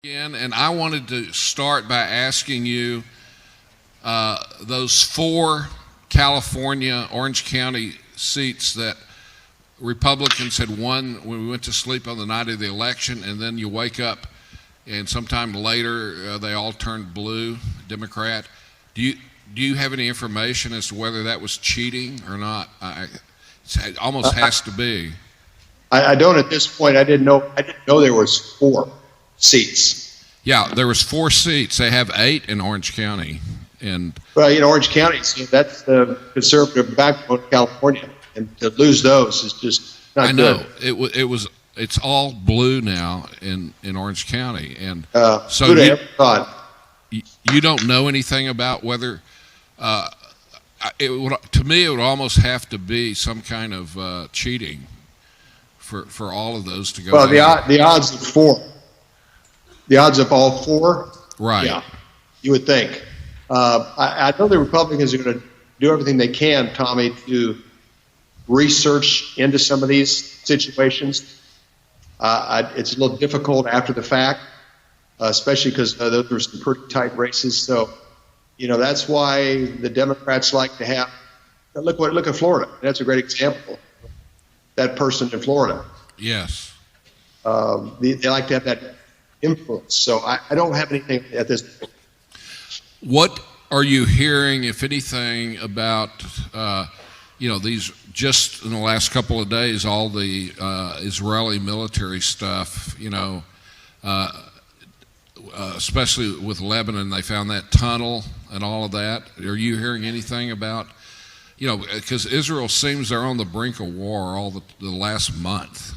And I wanted to start by asking you those 4 California Orange County seats that Republicans had won when we went to sleep on the night of the election, and then you wake up and sometime later they all turned blue, Democrat. Do you have any information as to whether that was cheating or not? It almost has to be. I don't at this point. I didn't know there was 4 seats. Yeah, there was 4 seats. They have 8 in Orange County, and well, Orange County, so that's the conservative backbone of California, and to lose those is just not good. I know it's all blue now in Orange County, and so who'd have ever thought? You don't know anything about whether to me it would almost have to be some kind of cheating for all of those to go. Well, the odds of 4. The odds of all 4? Right. Yeah, you would think. I know the Republicans are going to do everything they can, Tommy, to research into some of these situations. It's a little difficult after the fact, especially because those were some pretty tight races. So, that's why the Democrats like to have. Look at Florida. That's a great example. That person in Florida. Yes. They like to have that influence. So I don't have anything at this point. What are you hearing, if anything, about these, just in the last couple of days, all the Israeli military stuff, especially with Lebanon, they found that tunnel and all of that. Are you hearing anything about, because Israel seems they're on the brink of war all the last month?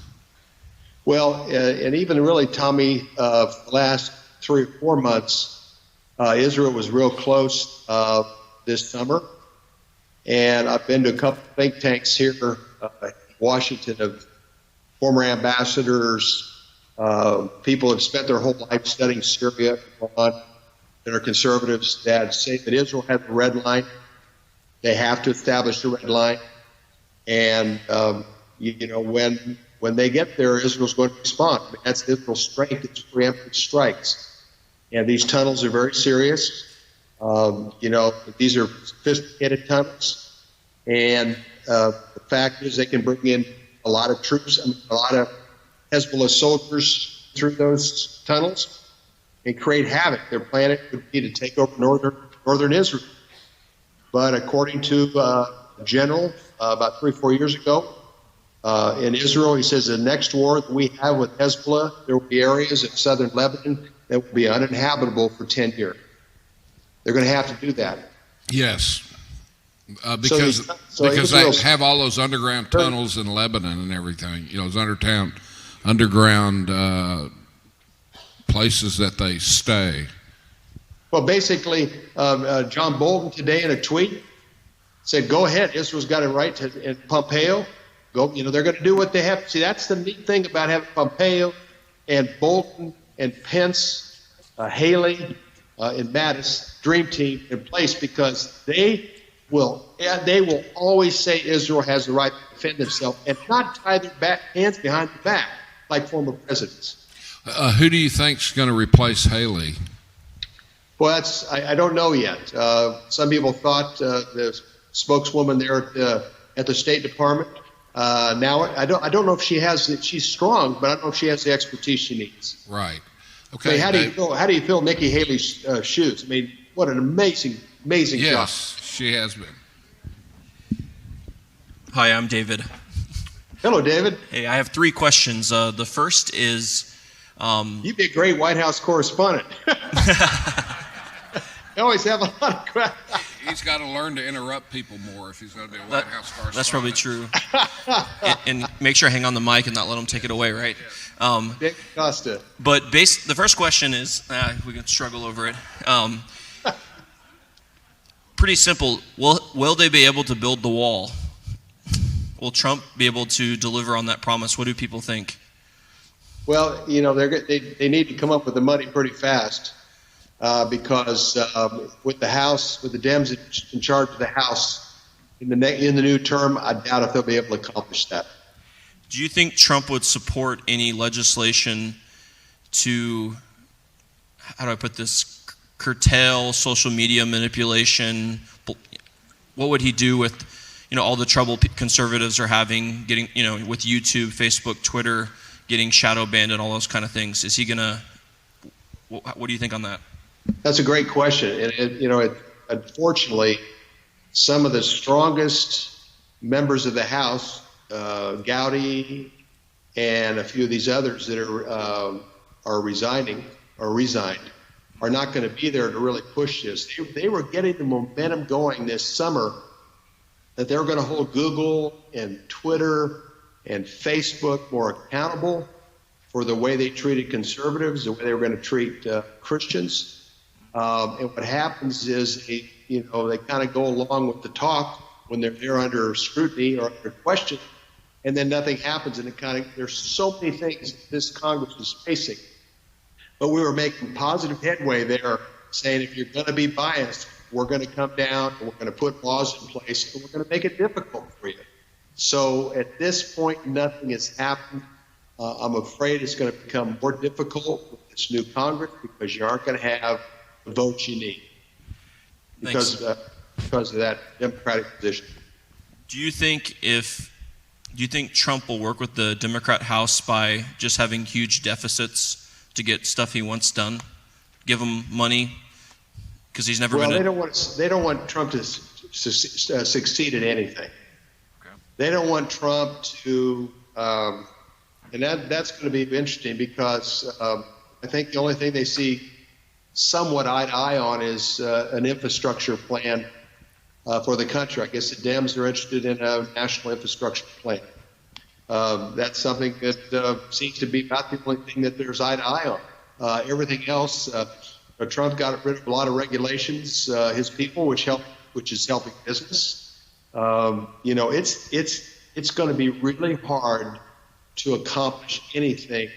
Well, and even really, Tommy, for the last 3 or 4 months, Israel was real close this summer. And I've been to a couple of think tanks here in Washington of former ambassadors, people have spent their whole life studying Syria that are conservatives that say that Israel has a red line. They have to establish the red line. And, when they get there, Israel's going to respond. I mean, that's Israel's strength. It's preemptive strikes. And these tunnels are very serious. These are sophisticated tunnels. And the fact is they can bring in a lot of troops, a lot of Hezbollah soldiers through those tunnels and create havoc. Their plan would be to take over northern Israel. But according to a general about 3 or 4 years ago, in Israel, he says the next war that we have with Hezbollah, there will be areas in southern Lebanon that will be uninhabitable for 10 years. They're going to have to do that. Yes, because they have all those underground tunnels in Lebanon and everything. Those underground places that they stay. Well, basically, John Bolton today in a tweet said, "Go ahead, Israel's got a right to." And Pompeo, they're going to do what they have to. See, that's the neat thing about having Pompeo and Bolton and Pence, Haley, and Mattis, dream team in place, because they will always say Israel has the right to defend itself and not tie their hands behind the back like former presidents. Who do you think is going to replace Haley? Well, I don't know yet. Some people thought the spokeswoman there at the State Department. Now I don't know if she's strong, but I don't know if she has the expertise she needs. Right. Okay. I mean, how do you fill Nikki Haley's shoes? I mean, what an amazing job. Yes, she has been. Hi, I'm David. Hello, David. Hey, I have 3 questions. The first is, you'd be a great White House correspondent. You always have a lot of questions. He's got to learn to interrupt people more if he's going to be a White House correspondent. That's probably true. and make sure I hang on the mic and not let him take it away, right? Dick Costa. But the first question is, we can struggle over it. Pretty simple. Will they be able to build the wall? Will Trump be able to deliver on that promise? What do people think? Well, they need to come up with the money pretty fast. Because with the House, with the Dems in charge of the House in the new term, I doubt if they'll be able to accomplish that. Do you think Trump would support any legislation to how do I put this, curtail social media manipulation? What would he do with, all the trouble conservatives are having getting, with YouTube, Facebook, Twitter, getting shadow banned and all those kind of things? Is he going to, what do you think on that? That's a great question. And, unfortunately, some of the strongest members of the House, Gowdy and a few of these others that are resigning or resigned, are not going to be there to really push this. They were getting the momentum going this summer that they were going to hold Google and Twitter and Facebook more accountable for the way they treated conservatives, the way they were going to treat Christians. And what happens is they kind of go along with the talk when they're under scrutiny or under question, and then nothing happens. And there's so many things this Congress is facing. But we were making positive headway there, saying if you're going to be biased, we're going to come down and we're going to put laws in place and we're going to make it difficult for you. So at this point, nothing has happened. I'm afraid it's going to become more difficult with this new Congress because you aren't going to have the votes you need because of that Democratic position. Do you think Trump will work with the Democrat House by just having huge deficits to get stuff he wants done? Give him money because he's never been. They don't want Trump to succeed at anything. Okay. They don't want Trump to, and that's going to be interesting because I think the only thing they see somewhat eye to eye on is an infrastructure plan for the country. I guess the Dems are interested in a national infrastructure plan. That's something that seems to be about the only thing that there's eye to eye on. Everything else, Trump got rid of a lot of regulations, his people, which is helping business. It's going to be really hard to accomplish anything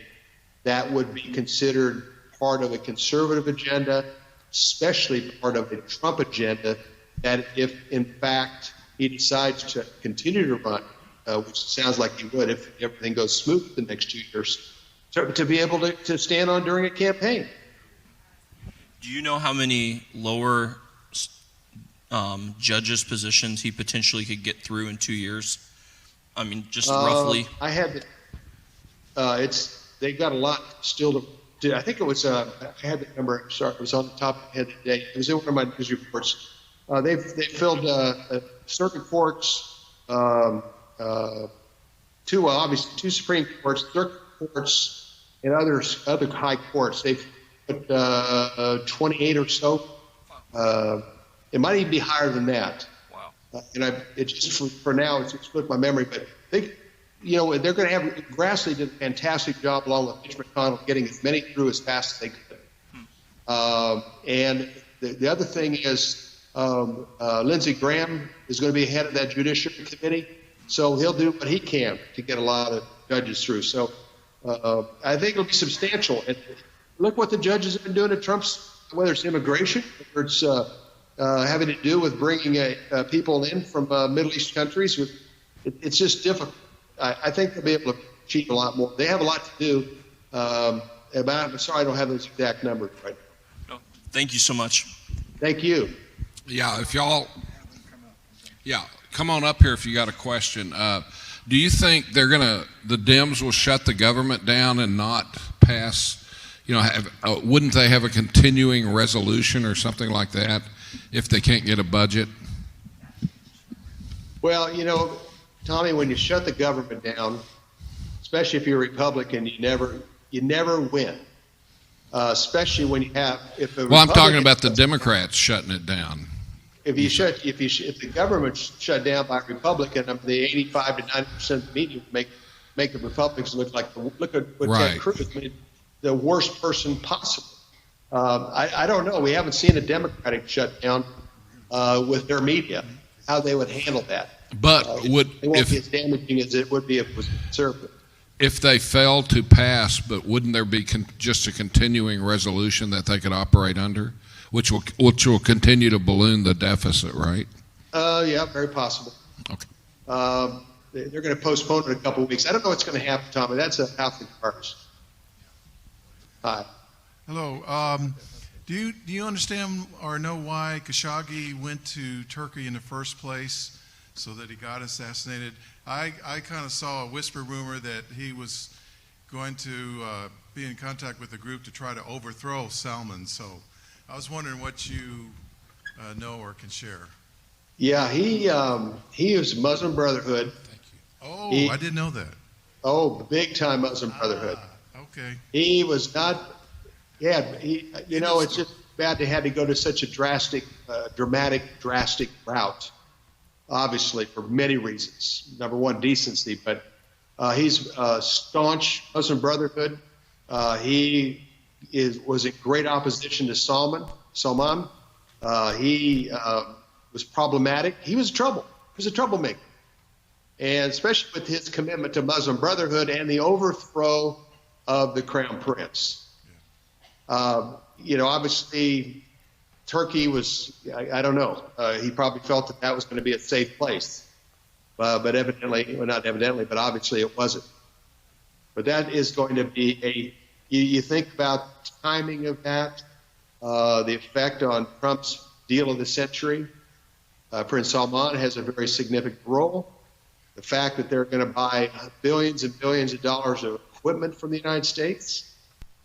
that would be considered part of a conservative agenda, especially part of a Trump agenda, that if in fact he decides to continue to run, which sounds like he would if everything goes smooth the next 2 years, to be able to stand on during a campaign. Do you know how many lower judges' positions he potentially could get through in 2 years? I mean, just roughly. I had they got a lot still to do. I think it was I had the number. Sorry, it was on the top of my head today. It was in one of my news reports. They filled circuit courts, two Supreme Courts, circuit courts, and other high courts. They've put 28 or so. It might even be higher than that. Wow. It's just for now, it's slipped my memory, but they're going to have. Grassley did a fantastic job along with Mitch McConnell getting as many through as fast as they could. And the other thing is. Lindsey Graham is going to be head of that Judiciary Committee, so he'll do what he can to get a lot of judges through. So I think it'll be substantial. And look what the judges have been doing to Trump's, whether it's immigration, whether it's having to do with bringing people in from Middle East countries. It's just difficult. I think they'll be able to achieve a lot more. They have a lot to do. I'm sorry I don't have those exact numbers right now. No, thank you so much. Thank you. Yeah, come on up here if you got a question. Do you think the Dems will shut the government down and not pass, wouldn't they have a continuing resolution or something like that if they can't get a budget? Well, Tommy, when you shut the government down, especially if you're a Republican, you never win. Especially when you have. I'm talking about the Democrats shutting it down. If the government shut down by a Republican, the 85 to 90% of the media would make the Republicans look at what Ted Cruz made the worst person possible. I don't know. We haven't seen a Democratic shutdown with their media. How they would handle that. But it won't be as damaging as it would be if it was conservative. If they fail to pass, but wouldn't there be just a continuing resolution that they could operate under, which will continue to balloon the deficit, right? Yeah, very possible. Okay. They're going to postpone it a couple of weeks. I don't know what's going to happen, Tommy. That's a half the cards. Hi. Hello. Do you understand or know why Khashoggi went to Turkey in the first place, so that he got assassinated? I kind of saw a whisper rumor that he was going to be in contact with a group to try to overthrow Salman. So I was wondering what you know or can share. Yeah, he is Muslim Brotherhood. Thank you. Oh, I didn't know that. Oh, big time Muslim Brotherhood. Okay. He was not. Yeah, it's just bad they had to go to such a drastic route. Obviously, for many reasons. Number one, decency, but he's staunch Muslim Brotherhood. He was in great opposition to Salman. He was problematic. He was trouble. He was a troublemaker. And especially with his commitment to Muslim Brotherhood and the overthrow of the Crown Prince. Obviously, Turkey was, I don't know, he probably felt that was going to be a safe place. But evidently, well, not evidently, but obviously it wasn't. But that is going to be you think about the timing of that, the effect on Trump's deal of the century. Prince Salman has a very significant role. The fact that they're going to buy billions and billions of dollars of equipment from the United States.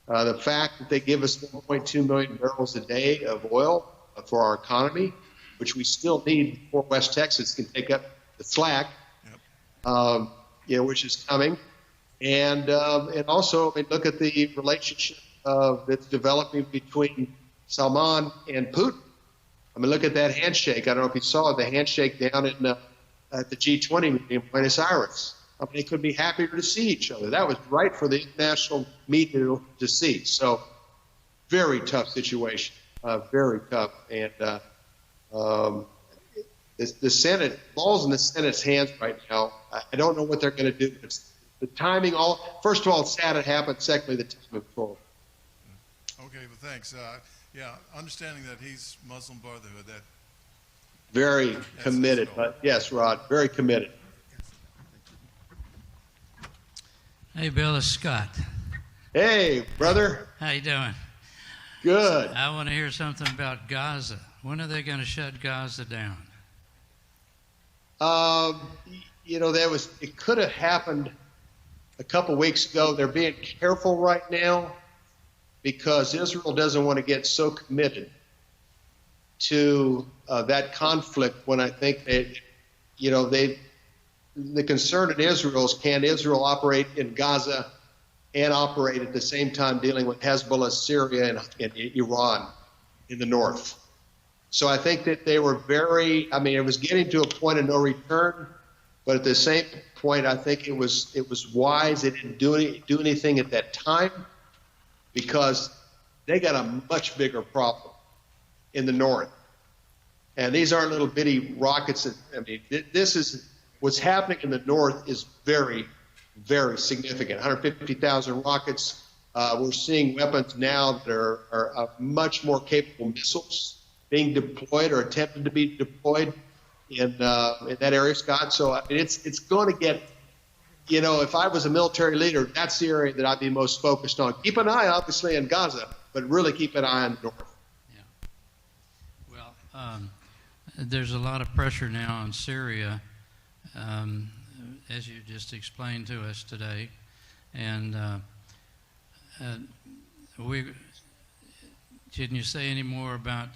The fact that they give us 1.2 million barrels a day of oil for our economy, which we still need before West Texas can take up the slack, which is coming. And also, look at the relationship that's developing between Salman and Putin. Look at that handshake. I don't know if you saw the handshake down at the G20 meeting in Buenos Aires. They couldn't be happier to see each other. That was right for the international media to see. So, very tough situation. Very tough. And the Senate, ball's in the Senate's hands right now. I don't know what they're going to do. It's the timing, first of all, it's sad it happened. Secondly, the timing forward. Okay, well, thanks. Understanding that he's Muslim Brotherhood, very committed. But yes, Rod, very committed. Hey, Bill, it's Scott. Hey, brother. How you doing? Good. I want to hear something about Gaza. When are they going to shut Gaza down? It could have happened a couple weeks ago. They're being careful right now because Israel doesn't want to get so committed to that conflict when I think the concern in Israel is, can Israel operate in Gaza and operate at the same time dealing with Hezbollah, Syria, and Iran in the north? So I think that they were it was getting to a point of no return, but at the same point, I think it was wise they didn't do anything at that time because they got a much bigger problem in the north. And these aren't little bitty rockets. This is what's happening in the north is very, very significant. 150,000 rockets. We're seeing weapons now that are much more capable missiles being deployed or attempted to be deployed in that area, Scott. So it's going to get, if I was a military leader, that's the area that I'd be most focused on. Keep an eye, obviously, in Gaza, but really keep an eye on the north. Yeah. Well, there's a lot of pressure now on Syria, as you just explained to us today, and can you say any more about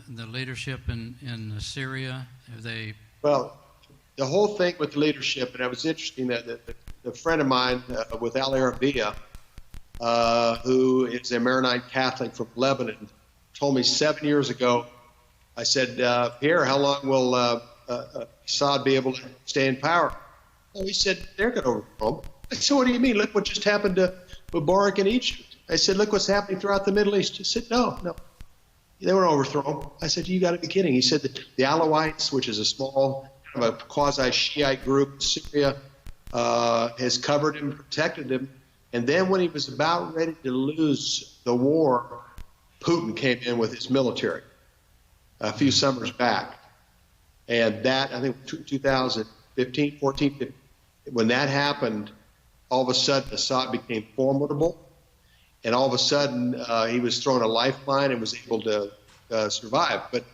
the leadership in Syria? Well, the whole thing with the leadership, and it was interesting that a friend of mine with Al Arabiya, who is a Maronite Catholic from Lebanon, told me 7 years ago, I said, Pierre, how long will Assad be able to stay in power? Well, he said, they're going to overthrow him. I said, what do you mean? Look what just happened to Mubarak in Egypt. I said, look what's happening throughout the Middle East. He said, no. They won't overthrow him. I said, you got to be kidding. He said that the Alawites, which is a small, kind of a quasi-Shiite group in Syria, has covered him, protected him. And then when he was about ready to lose the war, Putin came in with his military a few summers back. And that, I think, 2015, 14, 15, when that happened, all of a sudden Assad became formidable. and all of a sudden he was thrown a lifeline and was able to survive. But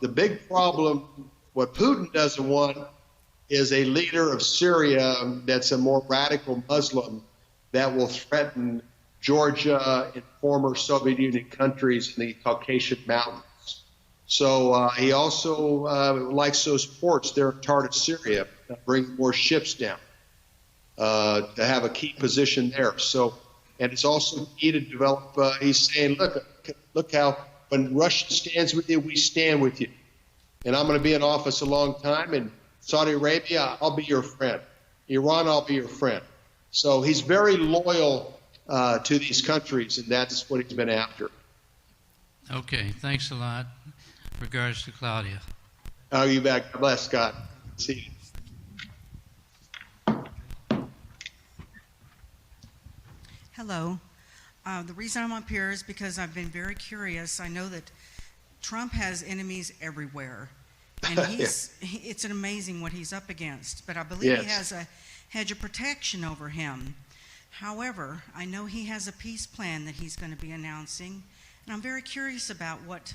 the big problem, what Putin doesn't want is a leader of Syria that's a more radical Muslim that will threaten Georgia and former Soviet Union countries in the Caucasian Mountains. So he also likes those ports there in Tartus, Syria, bring more ships down to have a key position there. So, and it's also key to develop, he's saying, look how when Russia stands with you, we stand with you. And I'm going to be in office a long time, and Saudi Arabia, I'll be your friend. Iran, I'll be your friend. So he's very loyal to these countries, and that's what he's been after. Okay, thanks a lot. Regards to Claudia. Oh, you back. God bless, Scott. See you. Hello. The reason I'm up here is because I've been very curious. I know that Trump has enemies everywhere, and it's an amazing what he's up against, but I believe he has a hedge of protection over him. However, I know he has a peace plan that he's going to be announcing, and I'm very curious about what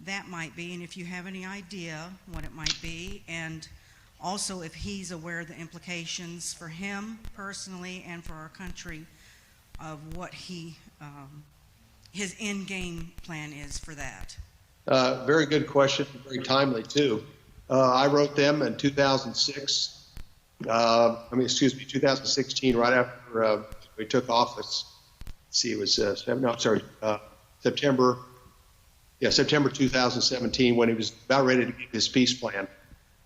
that might be, and if you have any idea what it might be, and also if he's aware of the implications for him personally and for our country of what his end game plan is for that. Very good question, very timely too. I wrote them in 2016, right after we took office. Let's see, it was September 2017, when he was about ready to get his peace plan.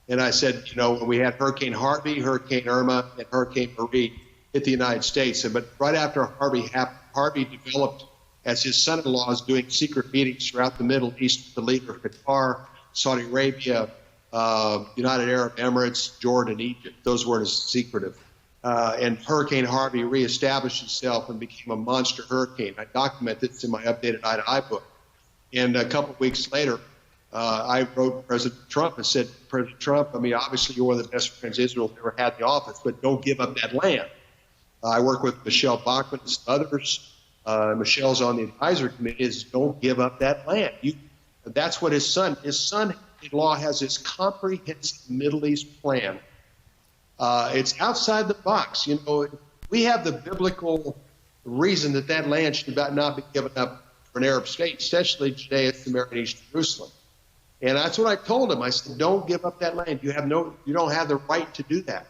And I said, when we had Hurricane Harvey, Hurricane Irma, and Hurricane Marie hit the United States. But right after Harvey happened, Harvey developed as his son-in-law is doing secret meetings throughout the Middle East with the leader of Qatar, Saudi Arabia, United Arab Emirates, Jordan, Egypt. Those weren't as secretive. And Hurricane Harvey reestablished itself and became a monster hurricane. I document this in my updated Eye to Eye book. And a couple of weeks later, I wrote President Trump and said, President Trump, obviously you're one of the best friends Israel's ever had in the office, but don't give up that land. I work with Michelle Bachmann and others. Michelle's on the advisory committee, is don't give up that land. That's what his son-in-law has this comprehensive Middle East plan. It's outside the box. We have the biblical reason that land should not be given up for an Arab state, especially Judea, Samaria, and East Jerusalem. And that's what I told him. I said, don't give up that land. You don't have the right to do that.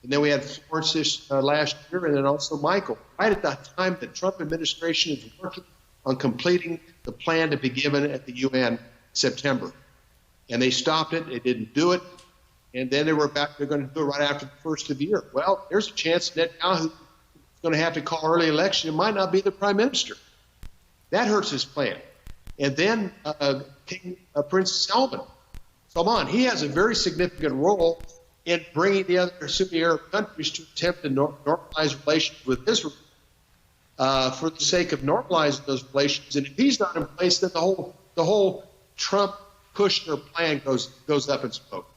And then we had Florence this last year, and then also Michael. Right at the time the Trump administration is working on completing the plan to be given at the UN in September. And they stopped it. They didn't do it. And then they're going to do it right after the first of the year. Well, there's a chance Netanyahu is going to have to call early election. It might not be the prime minister. That hurts his plan. And then Prince Salman, he has a very significant role in bringing the other Sunni Arab countries to attempt to normalize relations with Israel for the sake of normalizing those relations. And if he's not in place, then the whole Trump Kushner plan goes up in smoke.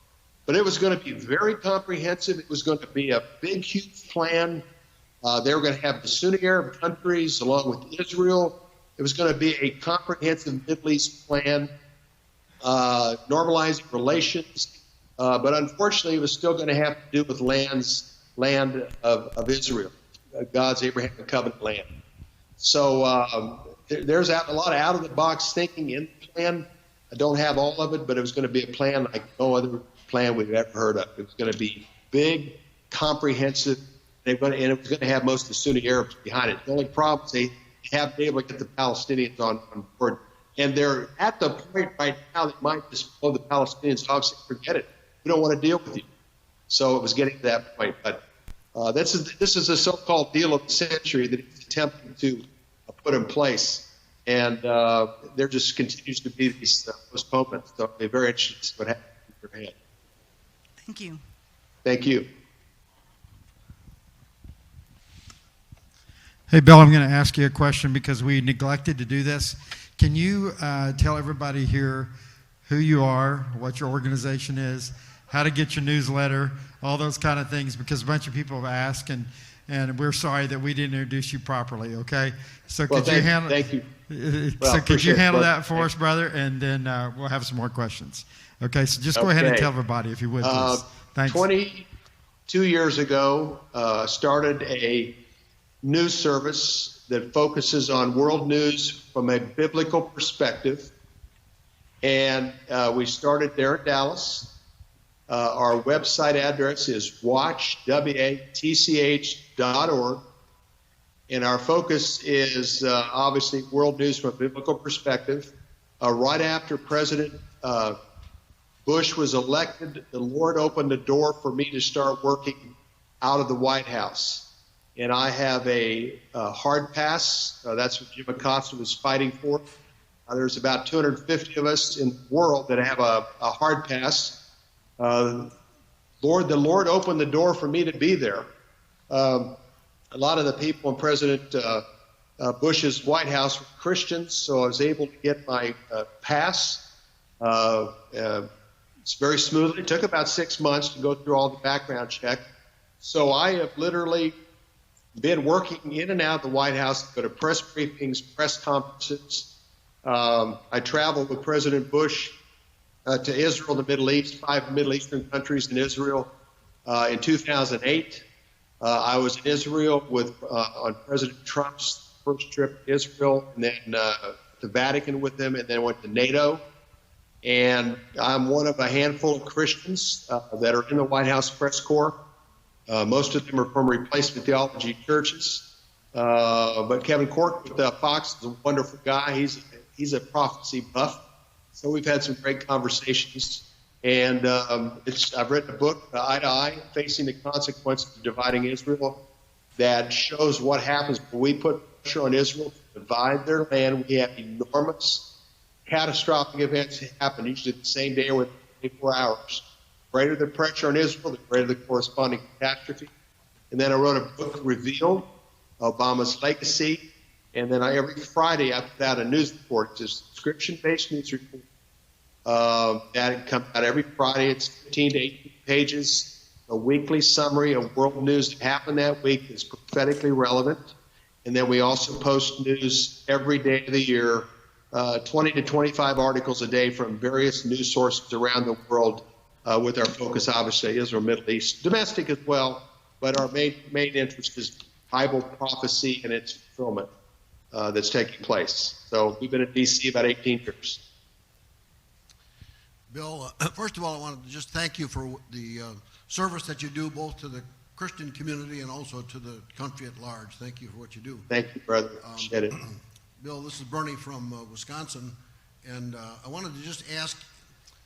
But it was going to be very comprehensive. It was going to be a big, huge plan. They were going to have the Sunni Arab countries along with Israel. It was going to be a comprehensive Middle East plan, normalizing relations. But unfortunately, it was still going to have to do with land of Israel, God's Abraham covenant land. So there's a lot of out-of-the-box thinking in the plan. I don't have all of it, but it was going to be a plan like no other plan we've ever heard of. It was going to be big, comprehensive, and it was going to have most of the Sunni Arabs behind it. The only problem is they haven't been able to get the Palestinians on board. And they're at the point right now that might just blow the Palestinians off, say, forget it. We don't want to deal with you. So it was getting to that point. But this is a so-called deal of the century that he's attempting to put in place. And there just continues to be these postponements. So it'll be very interesting to see what happens in your hand. Thank you. Thank you. Hey, Bill, I'm going to ask you a question because we neglected to do this. Can you tell everybody here who you are, what your organization is, how to get your newsletter, all those kind of things, because a bunch of people have asked, and and we're sorry that we didn't introduce you properly. Okay, so Well, could you handle? thank you. So could you handle it, that for us, brother, and then we'll have some more questions. Okay, so just go ahead and tell everybody if you would, please. Thanks. 22 years ago, started a news service that focuses on world news from a biblical perspective. And we started there in Dallas. Our website address is watch.org. And our focus is obviously world news from a biblical perspective. Right after President Bush was elected, the Lord opened the door for me to start working out of the White House. And I have a hard pass. That's what Jim Acosta was fighting for. There's about 250 of us in the world that have a hard pass. The Lord opened the door for me to be there. A lot of the people in President Bush's White House were Christians, so I was able to get my pass. It's very smoothly. It took about 6 months to go through all the background check. So I have literally been working in and out of the White House, go to press briefings, press conferences. I traveled with President Bush to Israel, the Middle East, 5 Middle Eastern countries in Israel in 2008. I was in Israel on President Trump's first trip to Israel, and then the Vatican with him, and then went to NATO. And I'm one of a handful of Christians that are in the White House press corps. Most of them are from replacement theology churches. But Kevin Cork with Fox is a wonderful guy. He's a prophecy buff. So we've had some great conversations. And I've written a book, Eye to Eye, Facing the Consequences of Dividing Israel, that shows what happens when we put pressure on Israel to divide their land. We have enormous, catastrophic events happen usually the same day or within 24 hours. Greater the pressure on Israel, the greater the corresponding catastrophe. And then I wrote a book, Revealed, Obama's Legacy. And then every Friday I put out a news report. It's a subscription-based news report. That comes out every Friday. It's 15 to 18 pages. A weekly summary of world news that happened that week is prophetically relevant. And then we also post news every day of the year, 20 to 25 articles a day from various news sources around the world, with our focus, obviously, Israel, Middle East, domestic as well. But our main interest is Bible prophecy and its fulfillment that's taking place. So we've been in D.C. about 18 years. Bill, first of all, I wanted to just thank you for the service that you do both to the Christian community and also to the country at large. Thank you for what you do. Thank you, brother. Appreciate it. Bill, this is Bernie from Wisconsin, and I wanted to just ask,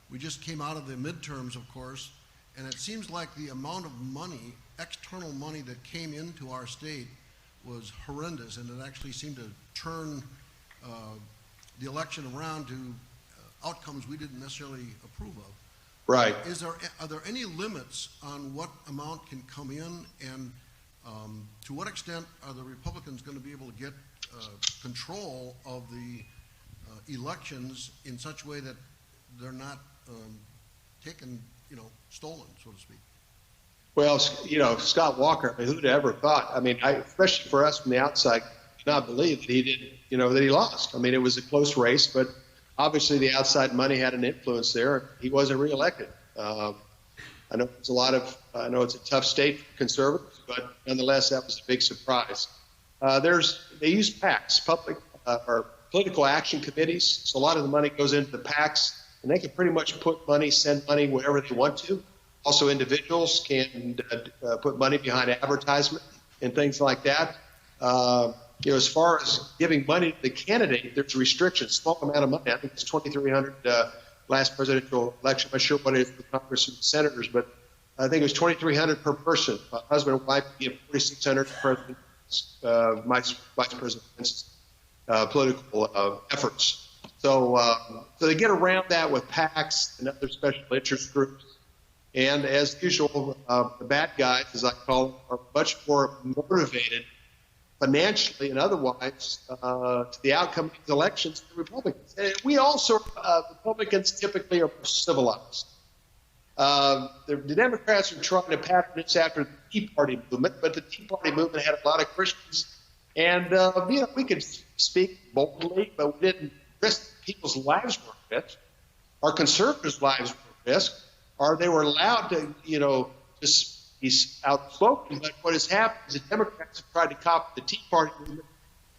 we just came out of the midterms, of course, and it seems like the amount of money, external money that came into our state was horrendous, and it actually seemed to turn the election around to outcomes we didn't necessarily approve of. Right. Are there any limits on what amount can come in, and to what extent are the Republicans going to be able to get control of the elections in such a way that they're not taken, stolen, so to speak? Well, Scott Walker, who'd ever thought? Especially for us from the outside, could not believe that he did, that he lost. It was a close race, but obviously the outside money had an influence there. He wasn't reelected. I know it's a tough state for conservatives, but nonetheless, that was a big surprise. They use PACs, political action committees. So a lot of the money goes into the PACs, and they can pretty much send money wherever they want to. Also, individuals can put money behind advertisement and things like that. As far as giving money to the candidate, there's restrictions, small amount of money. I think it's $2,300 last presidential election. I'm not sure what it is for Congress and senators, but I think it was $2,300 per person. Husband and wife give $4,600 per Vice President's political efforts. So they get around that with PACs and other special interest groups. And as usual, the bad guys, as I call them, are much more motivated financially and otherwise to the outcome of these elections than the Republicans. And we also, Republicans typically are more civilized. The Democrats are trying to pattern this after the Tea Party movement, but the Tea Party movement had a lot of Christians. And, we could speak boldly, but we didn't risk people's lives were at risk. Our conservatives' lives were at risk, or they were allowed to, just be outspoken. But what has happened is the Democrats have tried to copy the Tea Party movement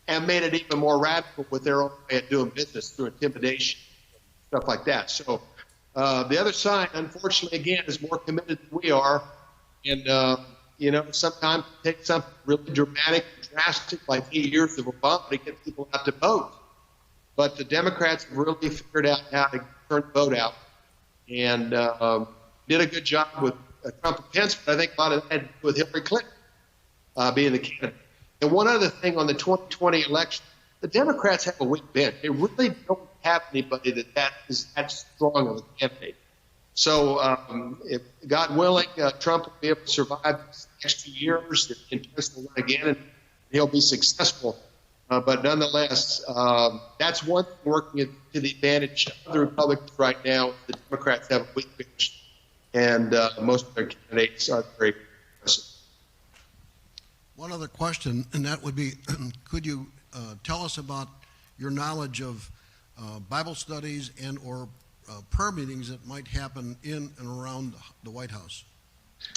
and made it even more radical with their own way of doing business through intimidation, stuff like that. So the other side, unfortunately, again, is more committed than we are. And, sometimes it takes something really dramatic, drastic, like 8 years of Obama to get people out to vote. But the Democrats have really figured out how to turn the vote out and did a good job with Trump and Pence, but I think a lot of that had to do with Hillary Clinton being the candidate. And one other thing on the 2020 election, the Democrats have a weak bench. They really don't have anybody that is that strong of a candidate. So if God willing, Trump will be able to survive the next 2 years. He intends to run again, and he'll be successful. But nonetheless, that's one thing working to the advantage of the Republicans right now. The Democrats have a weak bench, and most of their candidates are very progressive. One other question, and that would be, could you tell us about your knowledge of Bible studies and or prayer meetings that might happen in and around the White House?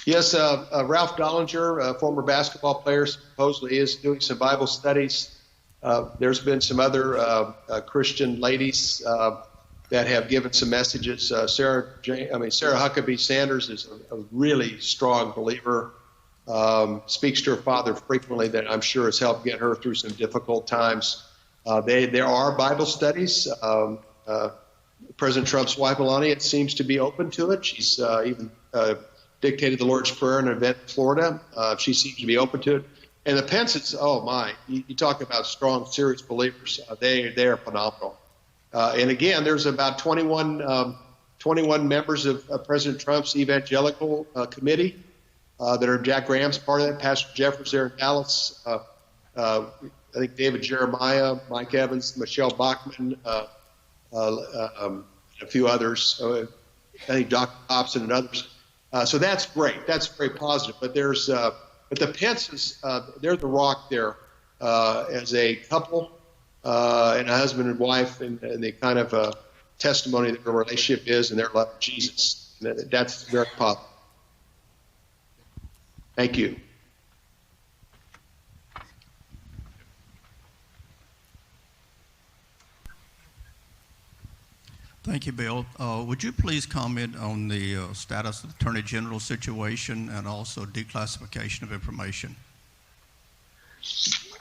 Yes, Ralph Dollinger, former basketball player, supposedly is doing some Bible studies. There's been some other Christian ladies that have given some messages. Sarah Huckabee Sanders is a really strong believer. Speaks to her father frequently, that I'm sure has helped get her through some difficult times. There are Bible studies. President Trump's wife, Melania, seems to be open to it. She's even dictated the Lord's Prayer in an event in Florida. She seems to be open to it. And the Pences, oh my, you talk about strong, serious believers. They are phenomenal. And again, there's about 21 members of President Trump's evangelical committee that are Jack Graham's part of that. Pastor Jeffers there in Dallas. I think David Jeremiah, Mike Evans, Michelle Bachmann, a few others. I think Dr. Hobson and others. So that's great. That's very positive. But but the Pences, they're the rock there as a couple and a husband and wife, and the kind of testimony that their relationship is and their love of Jesus. That's very positive. Thank you. Thank you, Bill. Would you please comment on the status of the Attorney General situation and also declassification of information?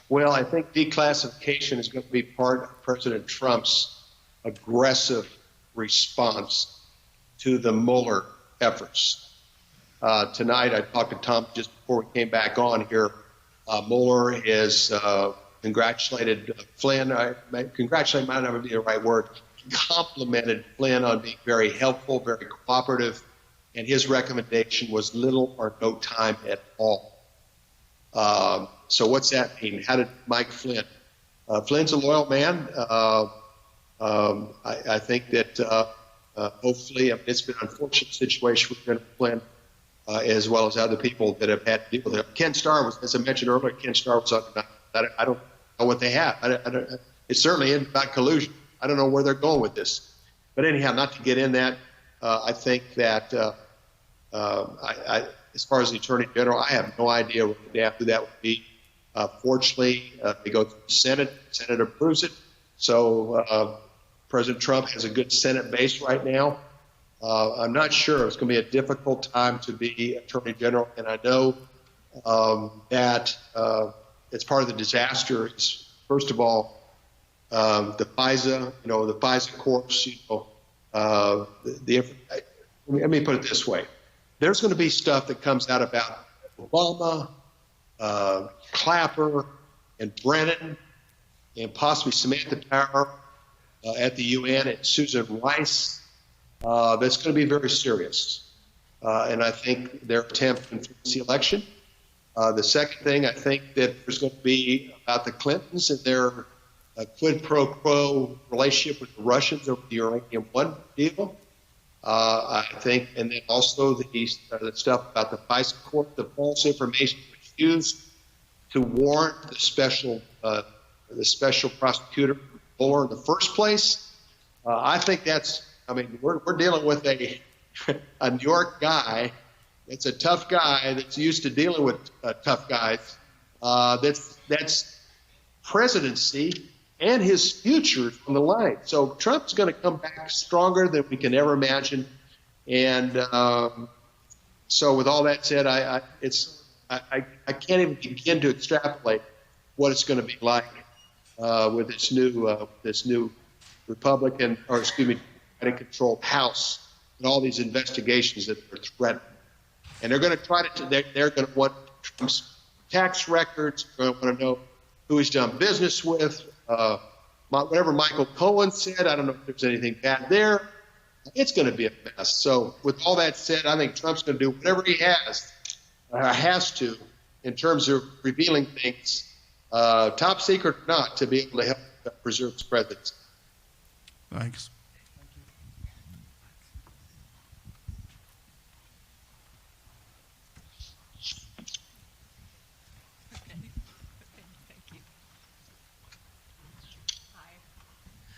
Well, I think declassification is going to be part of President Trump's aggressive response to the Mueller efforts. Tonight, I talked to Tom just before we came back on here. Mueller has congratulated Flynn. Congratulate might not be the right word. Complimented Flynn on being very helpful, very cooperative, and his recommendation was little or no time at all. So what's that mean? How did Mike Flynn? Flynn's a loyal man. I think that hopefully, it's been an unfortunate situation with General Flynn, as well as other people that have had to deal with it. Ken Starr was, as I mentioned earlier, Ken Starr was on. I don't know what they have. It certainly isn't about collusion. I don't know where they're going with this. But anyhow, not to get in that, I think that as far as the Attorney General, I have no idea what the after that would be. Fortunately, they go to the Senate. The Senate approves it. So President Trump has a good Senate base right now. I'm not sure. It's going to be a difficult time to be Attorney General. And I know that it's part of the disaster. It's, first of all, the FISA, the FISA courts, let me put it this way. There's going to be stuff that comes out about Obama, Clapper, and Brennan, and possibly Samantha Power at the UN, and Susan Rice. That's going to be very serious. And I think their attempt to influence the election. The second thing, I think that there's going to be about the Clintons and their quid pro quo relationship with the Russians over the Uranium One deal. I think, and then also the stuff about the FISA court, the false information was used to warrant the special prosecutor Mueller in the first place. I think that's. I mean, we're dealing with a New York guy. It's a tough guy that's used to dealing with tough guys. That's presidency and his future on the line. So Trump's going to come back stronger than we can ever imagine. And so with all that said, I can't even begin to extrapolate what it's going to be like with this new Republican, or excuse me, Democratic-controlled House and all these investigations that are threatened. And they're going to try to. They're going to want Trump's tax records. They're going to want to know who he's done business with. Whatever Michael Cohen said, I don't know if there's anything bad there. It's going to be a mess. So with all that said, I think Trump's going to do whatever he has to, in terms of revealing things, top secret or not, to be able to help preserve his presidency. Thanks.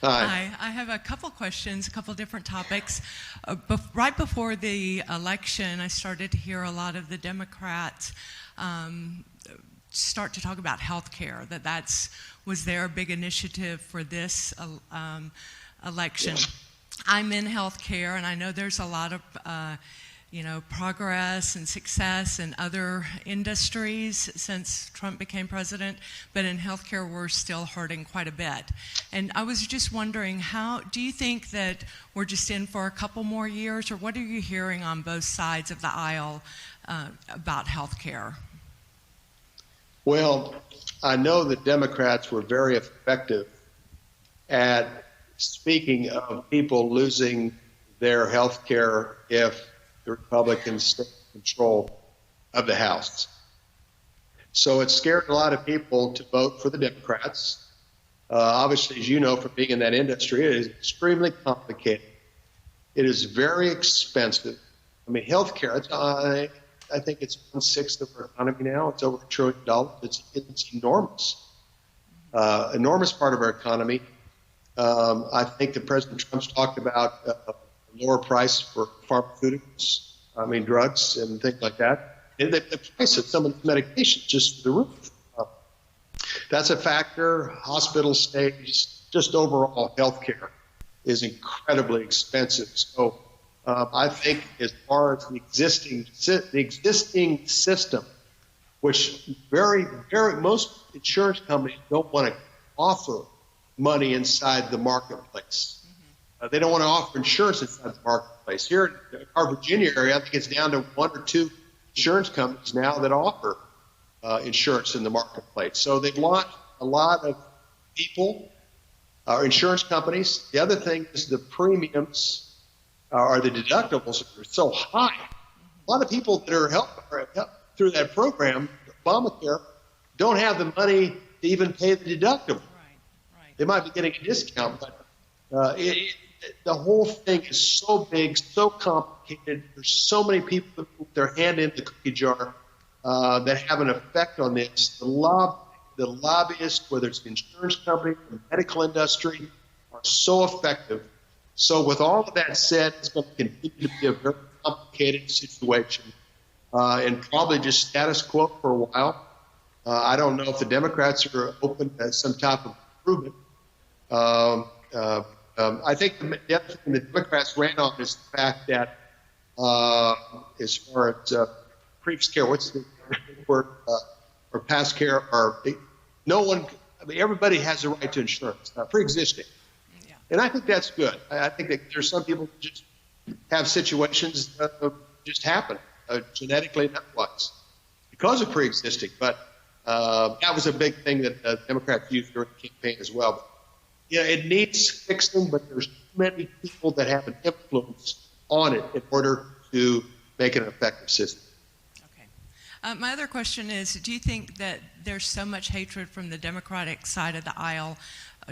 Hi. I have a couple questions, a couple different topics. Right before the election, I started to hear a lot of the Democrats start to talk about health care, was their big initiative for this election. I'm in health care, and I know there's a lot of progress and success in other industries since Trump became president, but in healthcare we're still hurting quite a bit. And I was just wondering, how do you think that we're just in for a couple more years, or what are you hearing on both sides of the aisle about healthcare? Well, I know that Democrats were very effective at speaking of people losing their health care if the Republicans take control of the House. So it scared a lot of people to vote for the Democrats. Obviously, as you know from being in that industry, it is extremely complicated. It is very expensive. I mean, healthcare, I think it's 1/6 of our economy now. It's over $1 trillion. It's enormous. Enormous part of our economy. I think that President Trump's talked about lower price for pharmaceuticals, drugs and things like that. And the price of some of the medications just through the roof. That's a factor. Hospital stays, just overall health care is incredibly expensive. So I think as far as the existing system, which most insurance companies don't want to offer money inside the marketplace. They don't want to offer insurance inside the marketplace. Here in our Virginia area, I think it's down to 1 or 2 insurance companies now that offer insurance in the marketplace. So they've launched a lot of people, insurance companies. The other thing is the premiums or the deductibles are so high. A lot of people that are helped through that program, Obamacare, don't have the money to even pay the deductible. Right. They might be getting a discount, but the whole thing is so big, so complicated. There's so many people that put their hand in the cookie jar that have an effect on this. The lobbyists, whether it's the insurance company or the medical industry, are so effective. So with all of that said, it's going to continue to be a very complicated situation and probably just status quo for a while. I don't know if the Democrats are open to some type of improvement. I think the other thing the Democrats ran on is the fact that as far as previous care, what's the word, or past care, or everybody has a right to insurance, pre-existing. Yeah. And I think that's good. I think that there's some people who just have situations that just happen genetically and otherwise because of pre-existing. But that was a big thing that Democrats used during the campaign as well. It needs fixing, but there's too many people that have an influence on it in order to make it an effective system. Okay. My other question is, do you think that there's so much hatred from the Democratic side of the aisle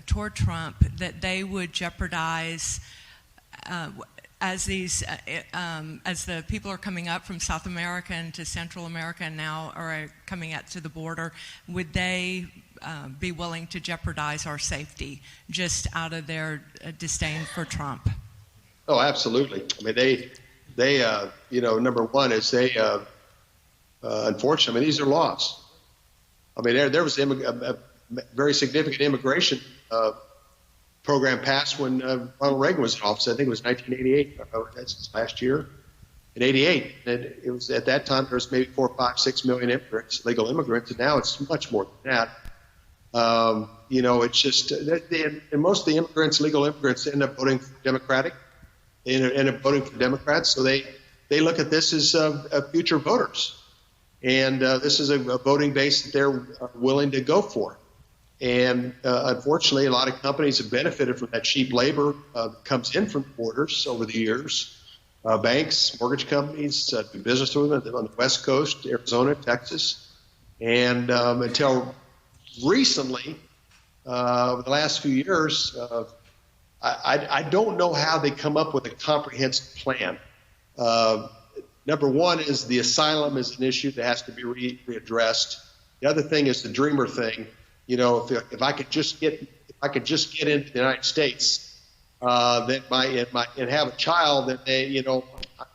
toward Trump that they would jeopardize as the people are coming up from South America into Central America and now are coming out to the border, would they be willing to jeopardize our safety just out of their disdain for Trump? Oh, absolutely. I mean, they number one is they, unfortunately, I mean, these are laws. I mean, there was a very significant immigration program passed when Ronald Reagan was in office. I think it was 1988. That's last year. In '88, and it was at that time there was maybe 4, 5, 6 million immigrants, legal immigrants, and now it's much more than that. It's just and most of the immigrants, legal immigrants, end up voting Democratic. They end up voting for Democrats, so they look at this as future voters, and this is a voting base that they're willing to go for. And unfortunately, a lot of companies have benefited from that cheap labor that comes in from the borders over the years. Banks, mortgage companies do business with them on the West Coast, Arizona, Texas. And until recently, over the last few years, I don't know how they come up with a comprehensive plan. Number one is the asylum is an issue that has to be readdressed. The other thing is the dreamer thing. If I could just get into the United States, and have a child, that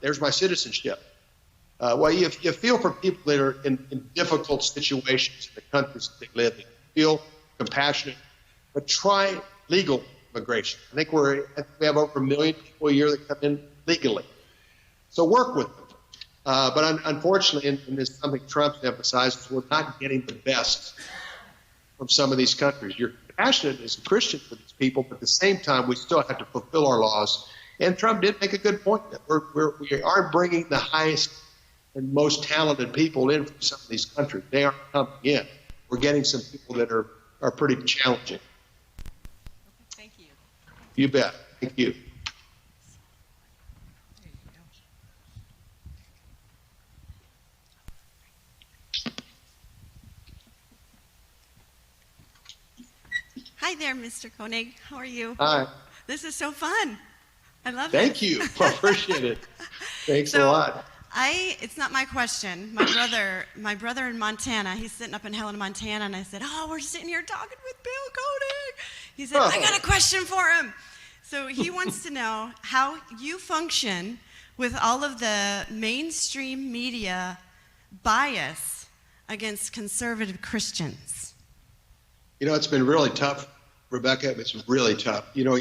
there's my citizenship. Well, you feel for people that are in difficult situations in the countries that they live in. Feel compassionate, but try legal immigration. I think we have over 1 million people a year that come in legally. So work with them. But unfortunately, and this is something Trump emphasizes, we're not getting the best from some of these countries. You're passionate as a Christian for these people, but at the same time, we still have to fulfill our laws. And Trump did make a good point that we aren't bringing the highest and most talented people in from some of these countries. They aren't coming in. We're getting some people that are pretty challenging. Okay, thank you. You bet. Thank you. Hi there, Mr. Koenig. How are you? Hi. This is so fun. I love it. Thank you. I appreciate it. Thanks a lot. It's not my question. My brother in Montana, he's sitting up in Helena, Montana, and I said, we're sitting here talking with Bill Koenig. He said, I got a question for him. So he wants to know how you function with all of the mainstream media bias against conservative Christians. It's been really tough, Rebecca. It's really tough. You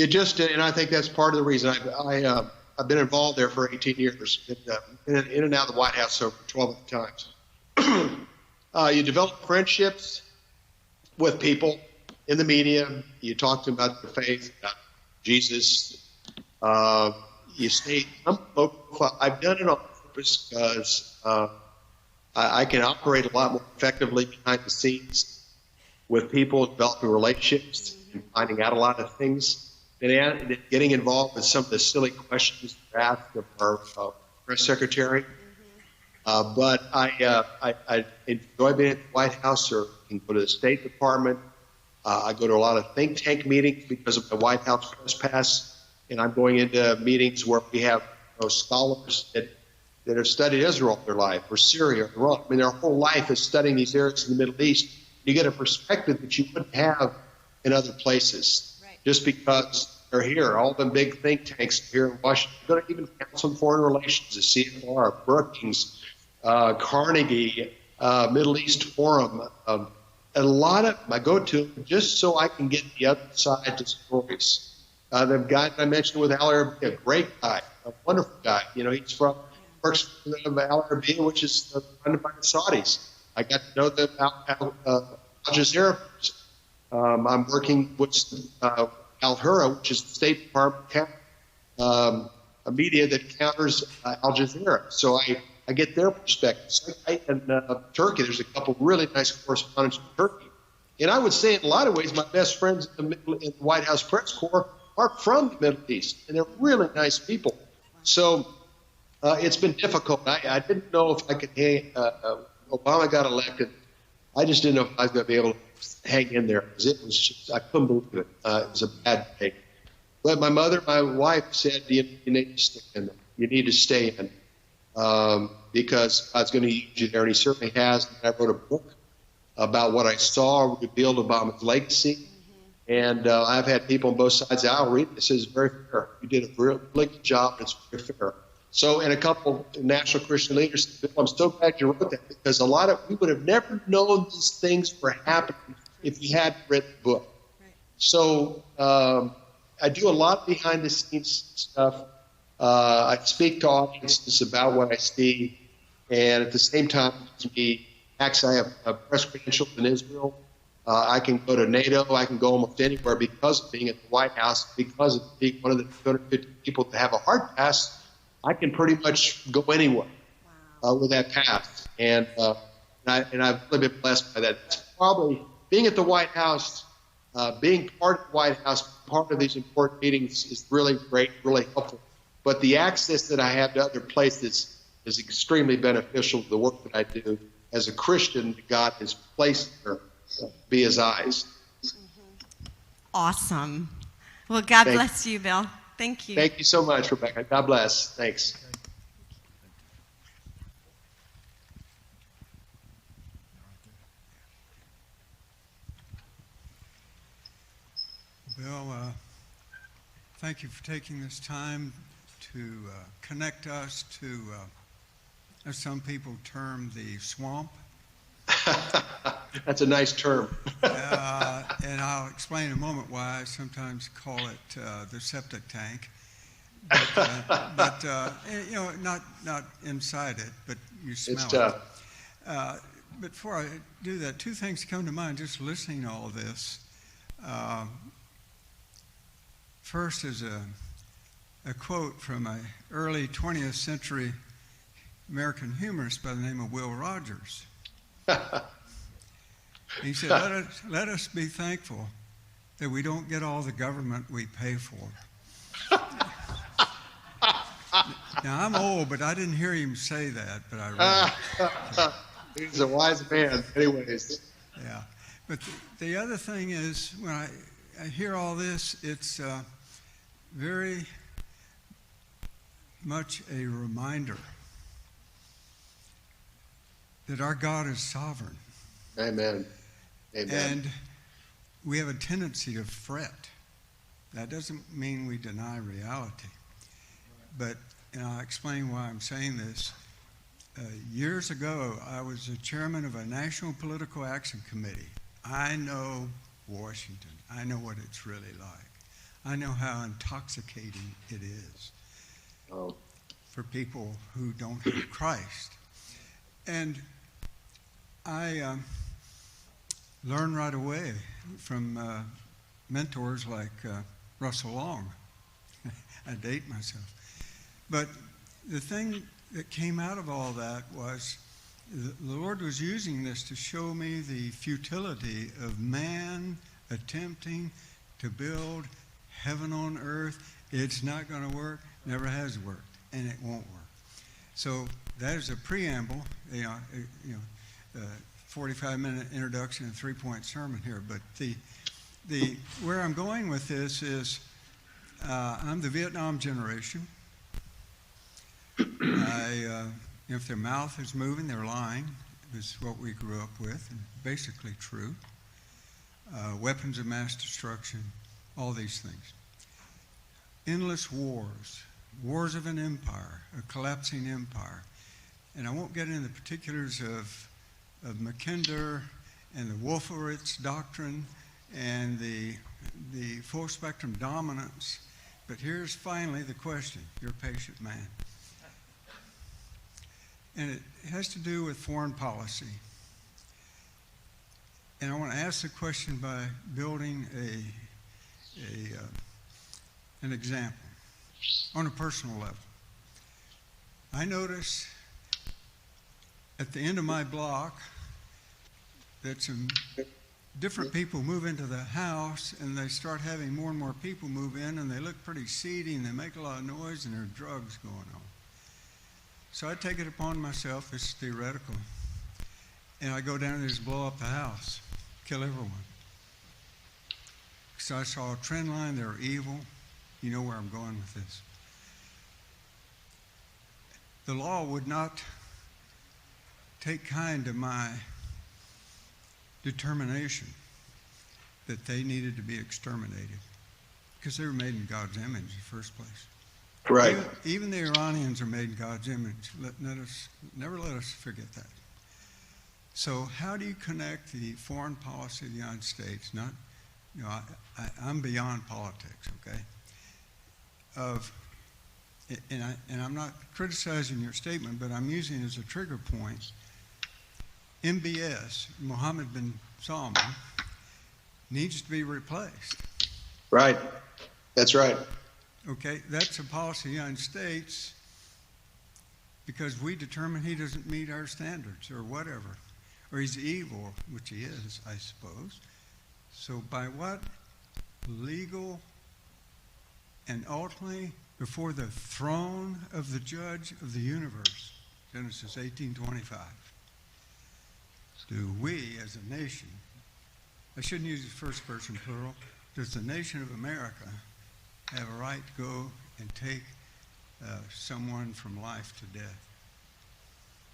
just, and I think that's part of the reason I've been involved there for 18 years, in and out of the White House over 12 times. You develop friendships with people in the media. You talk to them about their faith, about Jesus. You stay local. I've done it on purpose because I can operate a lot more effectively behind the scenes with people, developing relationships and finding out a lot of things. And getting involved with some of the silly questions asked of our press secretary. But I enjoy being at the White House, or can go to the State Department. I go to a lot of think tank meetings because of the White House press pass, and I'm going into meetings where we have scholars that have studied Israel their life, or Syria, or Iran. I mean, their whole life is studying these areas in the Middle East. You get a perspective that you wouldn't have in other places. Just because they're here. All the big think tanks here in Washington, go to even Council on Foreign Relations, the CFR, Brookings, Carnegie, Middle East Forum. A lot of them I go to just so I can get the other side to stories. The guy I mentioned with Al Arabiya, a great guy, a wonderful guy. He's works for Al Arabiya, which is funded by the Saudis. I got to know the Al Jazeera. I'm working with Al Hurra, which is the State Department a media that counters Al Jazeera. So I get their perspectives. In Turkey, there's a couple really nice correspondents in Turkey. And I would say in a lot of ways, my best friends in the White House press corps are from the Middle East, and they're really nice people. So it's been difficult. I didn't know if I could Obama got elected. I just didn't know if I was going to be able to hang in there, because it was just, I couldn't believe it. It was a bad day. But my mother, my wife said, you need to stay in them. You need to stay in because God's going to use you there, and he certainly has. And I wrote a book about what I saw revealed about his legacy. And I've had people on both sides of the aisle read it. It says, very fair. You did a really good job. It's very fair. So, and a couple of national Christian leaders said, Bill, I'm so glad you wrote that, because we would have never known these things were happening if we hadn't written the book. Right. So I do a lot of behind the scenes stuff. I speak to audiences about what I see, and at the same time, actually, I have a press credentials in Israel. I can go to NATO. I can go almost anywhere because of being at the White House, because of being one of the 250 people that have a hard pass. I can pretty much go anywhere with that pass, and I've really been blessed by that. It's probably being at the White House, being part of the White House, part of these important meetings is really great, really helpful. But the access that I have to other places is extremely beneficial to the work that I do as a Christian that God has placed there to be his eyes. Awesome. Well, God bless you, Bill. Thank you. Thank you so much, Rebecca. God bless. Thanks. Bill, thank you for taking this time to connect us to, as some people term, the swamp. That's a nice term. And I'll explain in a moment why I sometimes call it the septic tank. But you know, not inside it, but you smell it's it. tough. But before I do that, two things come to mind just listening to all of this. First is a quote from an early 20th century American humorist by the name of Will Rogers. He said, let us be thankful that we don't get all the government we pay for. Now, I'm old, but I didn't hear him say that, but I read it. He's a wise man, anyways. Yeah. But the other thing is, when I hear all this, it's very much a reminder that our God is sovereign. Amen. Amen. And we have a tendency to fret. That doesn't mean we deny reality. But, and I'll explain why I'm saying this. Years ago, I was the chairman of a National Political Action Committee. I know Washington. I know what it's really like. I know how intoxicating it is for people who don't have Christ. And I learned right away from mentors like Russell Long. I date myself. But the thing that came out of all that was the Lord was using this to show me the futility of man attempting to build heaven on earth. It's not going to work, never has worked, and it won't work. So that is a preamble, 45-minute introduction and 3-point sermon here. But the where I'm going with this is I'm the Vietnam generation. If their mouth is moving, they're lying. Is what we grew up with, and basically true. Weapons of mass destruction, all these things. Endless wars, wars of an empire, a collapsing empire. And I won't get into the particulars of Mackinder and the Wolfowitz doctrine and the full spectrum dominance. But here's finally the question. You're a patient man. And it has to do with foreign policy. And I want to ask the question by building an example on a personal level. I notice at the end of my block that some different people move into the house, and they start having more and more people move in, and they look pretty seedy, and they make a lot of noise, and there are drugs going on. So I take it upon myself, this is theoretical, and I go down and just blow up the house, kill everyone. So I saw a trend line, they're evil, You know where I'm going with this. The law would not take kind to my determination that they needed to be exterminated because they were made in God's image in the first place. Right. Even the Iranians are made in God's image. Never let us forget that. So how do you connect the foreign policy of the United States? Not, you know, I'm beyond politics, okay? And I'm not criticizing your statement, but I'm using it as a trigger point. MBS, Mohammed bin Salman, needs to be replaced. Right. That's right. Okay, that's a policy of the United States because we determine he doesn't meet our standards or whatever, or he's evil, which he is, I suppose. So by what legal and ultimately before the throne of the judge of the universe, Genesis 18:25, do we as a nation, I shouldn't use the first person plural, does the nation of America have a right to go and take someone from life to death?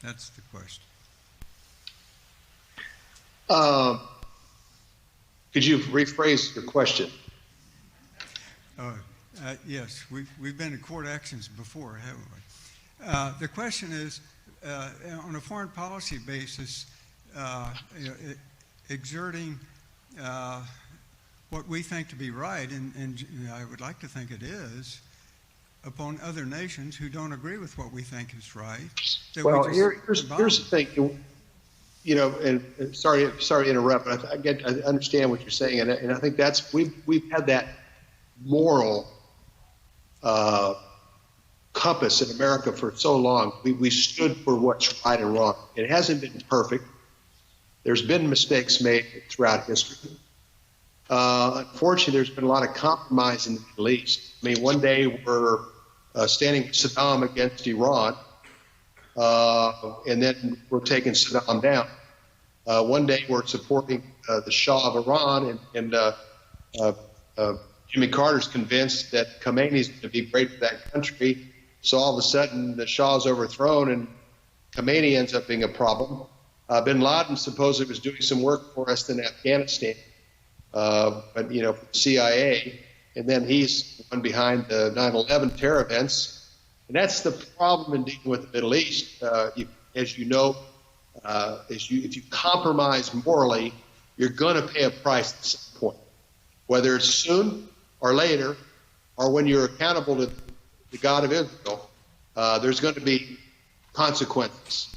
That's the question. Could you rephrase your question? Yes, we've been in court actions before, haven't we? The question is, on a foreign policy basis, exerting what we think to be right, and I would like to think it is, upon other nations who don't agree with what we think is right. Well, here's the thing. You know, and sorry to interrupt, but I understand what you're saying, and I think that's we've had that moral compass in America for so long. We stood for what's right and wrong. It hasn't been perfect. There's been mistakes made throughout history. Unfortunately, there's been a lot of compromise in the Middle East. I mean, one day we're standing with Saddam against Iran, and then we're taking Saddam down. One day we're supporting the Shah of Iran, and Jimmy Carter's convinced that Khomeini's going to be great for that country. So all of a sudden, the Shah's overthrown, and Khomeini ends up being a problem. Bin Laden supposedly was doing some work for us in Afghanistan, but you know, for the CIA, and then he's one behind the 9/11 terror events, and that's the problem in dealing with the Middle East. As you know, if you compromise morally, you're going to pay a price at some point, whether it's soon or later, or when you're accountable to the God of Israel. There's going to be consequences,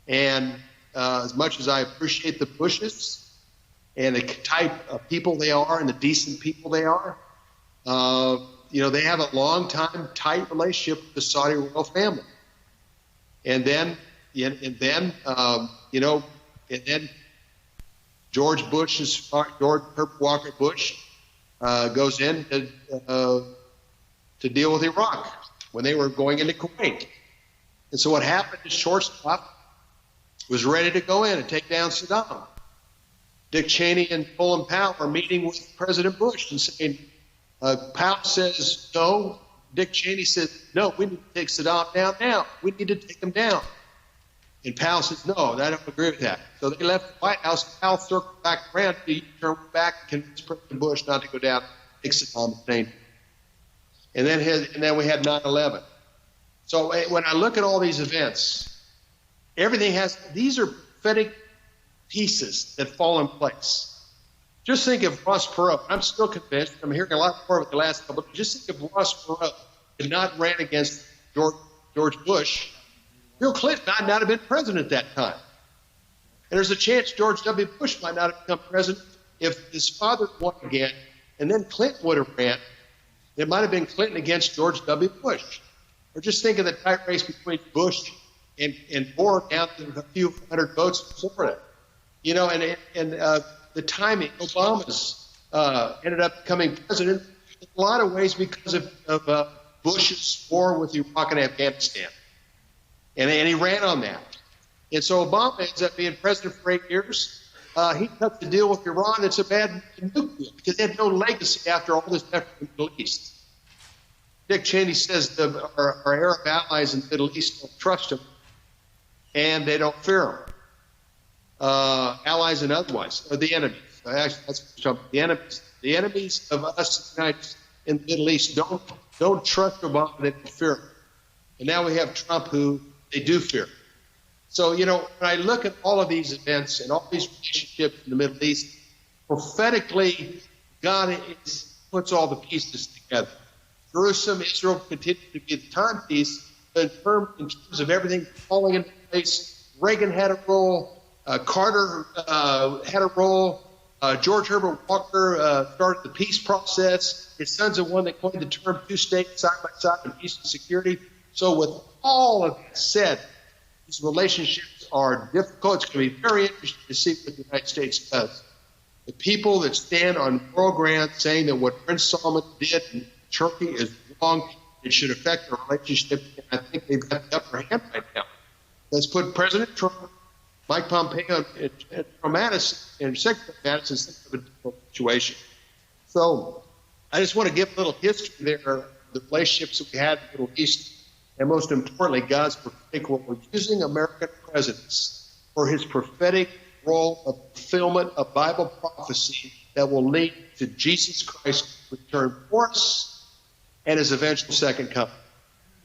and as much as I appreciate the Bushes and the type of people they are and the decent people they are, you know, they have a long time tight relationship with the Saudi royal family. And then George Herbert Walker Bush goes in to deal with Iraq when they were going into Kuwait. And so what happened is shortstop was ready to go in and take down Saddam. Dick Cheney and Colin Powell are meeting with President Bush and saying, Powell says no. Dick Cheney says, no, we need to take Saddam down now. We need to take him down. And Powell says, no, I don't agree with that. So they left the White House. Powell circled back around, he turned back and convinced President Bush not to go down and take Saddam Hussein. And then we had 9/11. So when I look at all these events, these are prophetic pieces that fall in place. Just think of Ross Perot. I'm still convinced, I'm hearing a lot more of it the last couple of days. Just think if Ross Perot had not ran against George Bush, Bill Clinton might not have been president at that time. And there's a chance George W. Bush might not have become president if his father won again, and then Clinton would have ran. It might have been Clinton against George W. Bush. Or just think of the tight race between Bush and Gore down to a few hundred votes in Florida. You know, and the timing, Obama's ended up becoming president in a lot of ways because of Bush's war with Iraq and Afghanistan. And he ran on that. And so Obama ends up being president for 8 years. He cuts the deal with Iran. It's a bad nuclear because they had no legacy after all this effort in the Middle East. Dick Cheney says our Arab allies in the Middle East don't trust him, and they don't fear him. Allies and otherwise, or the enemies. Actually, that's what I'm talking about. The enemies. The enemies of us in the Middle East don't trust Obama, they don't fear him. And now we have Trump, who they do fear. So, when I look at all of these events and all these relationships in the Middle East, prophetically, God puts all the pieces together. Jerusalem, Israel continue to be the timepiece, but in terms of everything falling into place, Reagan had a role, Carter had a role, George Herbert Walker started the peace process. His son's the one that coined the term two states side by side in peace and security. So with all of that said, these relationships are difficult. It's going to be very interesting to see what the United States does. The people that stand on moral ground saying that what Prince Solomon did in Turkey is wrong, it should affect our relationship, and I think they've got the upper hand right now. Let's put President Trump, Mike Pompeo, and Mattis, and Secretary Mattis in a difficult situation. So I just want to give a little history there, the relationships that we had in the Middle East, and most importantly, God's prophetic role. We're using American presidents for his prophetic role of fulfillment of Bible prophecy that will lead to Jesus Christ's return for us and his eventual second coming.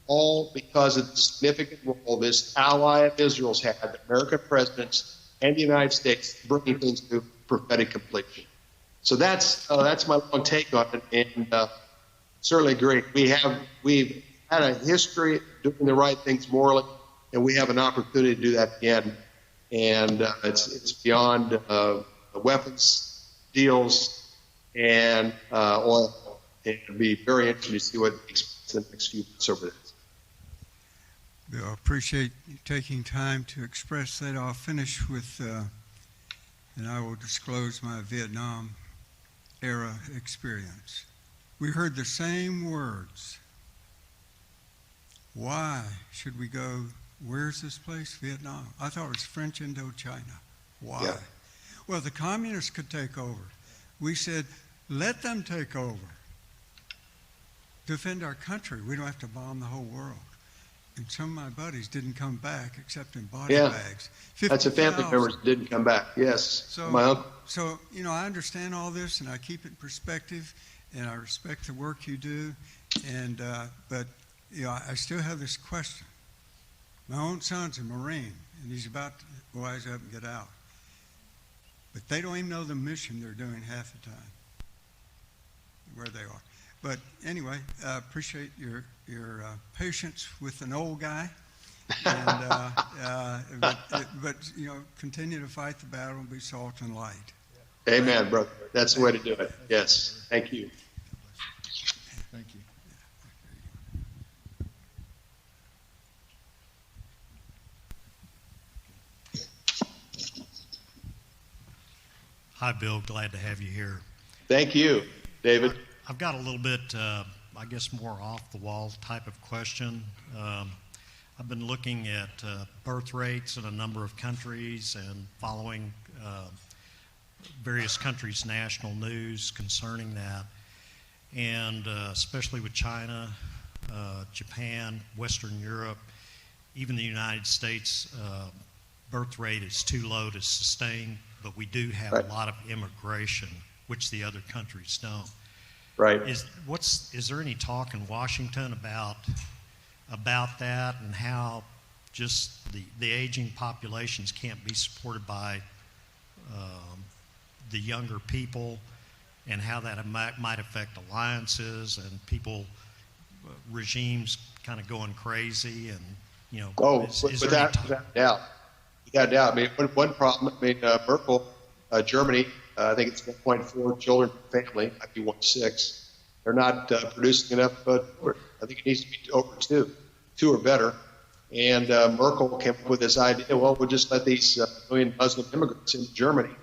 All because of the significant role this ally of Israel's had, the American presidents and the United States, bringing things to prophetic completion. So that's my long take on it, and certainly agree. We've had a history of doing the right things morally, and we have an opportunity to do that again. And it's beyond weapons, deals, and oil. And it'll be very interesting to see what takes place in the next few months over this. Bill, I appreciate you taking time to express that. I'll finish with, and I will disclose my Vietnam era experience. We heard the same words. Why should we go? Where's this place? Vietnam. I thought it was French Indochina. Why? Yeah. Well, the communists could take over. We said, let them take over. Defend our country. We don't have to bomb the whole world. And some of my buddies didn't come back except in body bags. That's a family member that didn't come back. Yes. So, my uncle. So, I understand all this, and I keep it in perspective, and I respect the work you do. And but I still have this question. My own son's a Marine, and he's about to wise up and get out. But they don't even know the mission they're doing half the time, where they are. But anyway, I appreciate your patience with an old guy, and but continue to fight the battle and be salt and light. Amen, brother. That's the way to do it. Yes. Thank you. Thank you. Hi, Bill. Glad to have you here. Thank you, David. I've got a little bit, I guess, more off-the-wall type of question. I've been looking at birth rates in a number of countries and following various countries' national news concerning that. And especially with China, Japan, Western Europe, even the United States, birth rate is too low to sustain, but we do have a lot of immigration, which the other countries don't. Right. Is there any talk in Washington about that, and how just the aging populations can't be supported by the younger people, and how that might affect alliances and people, regimes kind of going crazy, and without doubt. Without doubt. I mean, one problem. I mean, Merkel, Germany. I think it's 1.4 children per family. Might be 1.6. They're not producing enough. I think it needs to be over two or better. And Merkel came up with this idea. Well, we'll just let these million Muslim immigrants into Germany.